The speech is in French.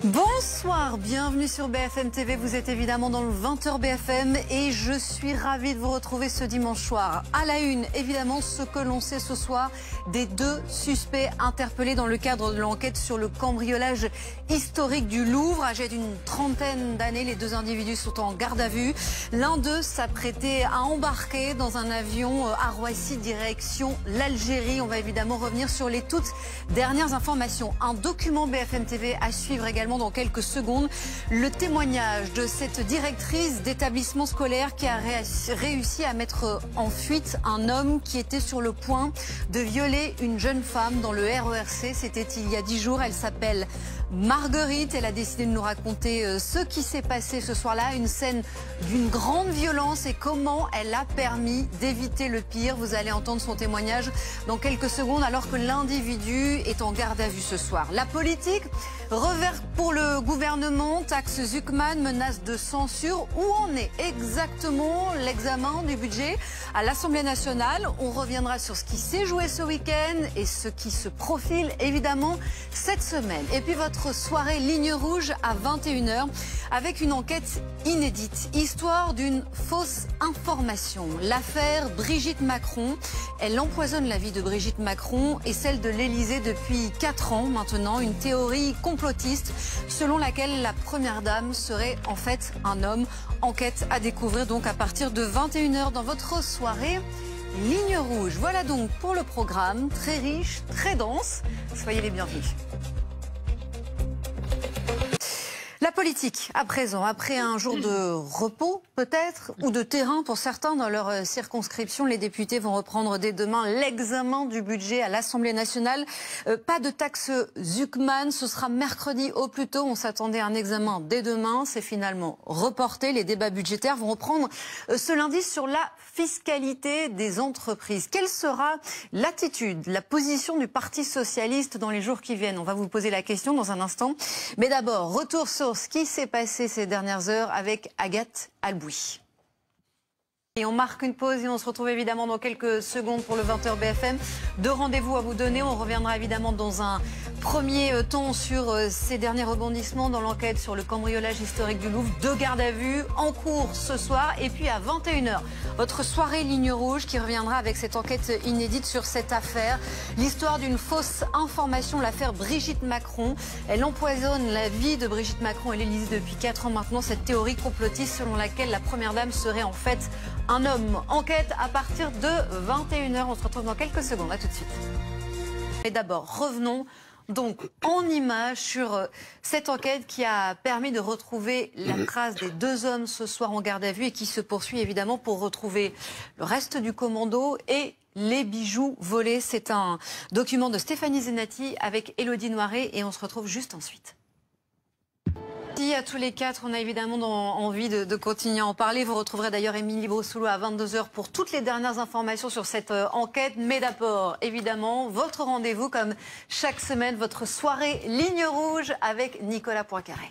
Bonsoir, bienvenue sur BFM TV. Vous êtes évidemment dans le 20h BFM et je suis ravie de vous retrouver ce dimanche soir. À la une, évidemment, ce que l'on sait ce soir des deux suspects interpellés dans le cadre de l'enquête sur le cambriolage historique du Louvre. Âgés d'une trentaine d'années, les deux individus sont en garde à vue. L'un d'eux s'apprêtait à embarquer dans un avion à Roissy direction l'Algérie. On va évidemment revenir sur les toutes dernières informations. Un document BFM TV à suivre également dans quelques secondes. Le témoignage de cette directrice d'établissement scolaire qui a réussi à mettre en fuite un homme qui était sur le point de violer une jeune femme dans le RERC. C'était il y a 10 jours. Elle s'appelle Marguerite. Elle a décidé de nous raconter ce qui s'est passé ce soir-là. Une scène d'une grande violence et comment elle a permis d'éviter le pire. Vous allez entendre son témoignage dans quelques secondes alors que l'individu est en garde à vue ce soir. La politique, revers pour le gouvernement, taxe Zuckman, menace de censure. Où en est exactement l'examen du budget à l'Assemblée nationale? On reviendra sur ce qui s'est joué ce week-end et ce qui se profile évidemment cette semaine. Et puis votre soirée Ligne Rouge à 21h avec une enquête inédite. Histoire d'une fausse information. L'affaire Brigitte Macron. Elle empoisonne la vie de Brigitte Macron et celle de l'Élysée depuis 4 ans maintenant. Une théorie complotiste selon laquelle la première dame serait en fait un homme. Enquête à découvrir donc à partir de 21h dans votre soirée Ligne Rouge. Voilà donc pour le programme, très riche, très dense. Soyez les bienvenus. La politique, à présent, après un jour de repos peut-être, ou de terrain pour certains dans leur circonscription, les députés vont reprendre dès demain l'examen du budget à l'Assemblée nationale. Pas de taxe Zuckman, ce sera mercredi au plus tôt. On s'attendait à un examen dès demain, c'est finalement reporté. Les débats budgétaires vont reprendre ce lundi sur la fiscalité des entreprises. Quelle sera l'attitude, la position du Parti socialiste dans les jours qui viennent? On va vous poser la question dans un instant. Mais d'abord, retour sur ce qui s'est passé ces dernières heures avec Agathe Albouy. Et on marque une pause et on se retrouve évidemment dans quelques secondes pour le 20h BFM. 2 rendez-vous à vous donner. On reviendra évidemment dans un premier temps sur ces derniers rebondissements dans l'enquête sur le cambriolage historique du Louvre. 2 gardes à vue en cours ce soir. Et puis à 21h, votre soirée Ligne Rouge qui reviendra avec cette enquête inédite sur cette affaire. L'histoire d'une fausse information, l'affaire Brigitte Macron. Elle empoisonne la vie de Brigitte Macron et l'Élysée depuis 4 ans maintenant. Cette théorie complotiste selon laquelle la première dame serait en fait un homme. Enquête à partir de 21h. On se retrouve dans quelques secondes. À tout de suite. Et d'abord, revenons donc en images sur cette enquête qui a permis de retrouver la trace des 2 hommes ce soir en garde à vue et qui se poursuit évidemment pour retrouver le reste du commando et les bijoux volés. C'est un document de Stéphanie Zenati avec Élodie Noiret et on se retrouve juste ensuite. Merci à tous les 4, on a évidemment envie de continuer à en parler. Vous retrouverez d'ailleurs Émilie Brossoulou à 22h pour toutes les dernières informations sur cette enquête. Mais d'abord, évidemment, votre rendez-vous comme chaque semaine, votre soirée Ligne Rouge avec Nicolas Poincaré.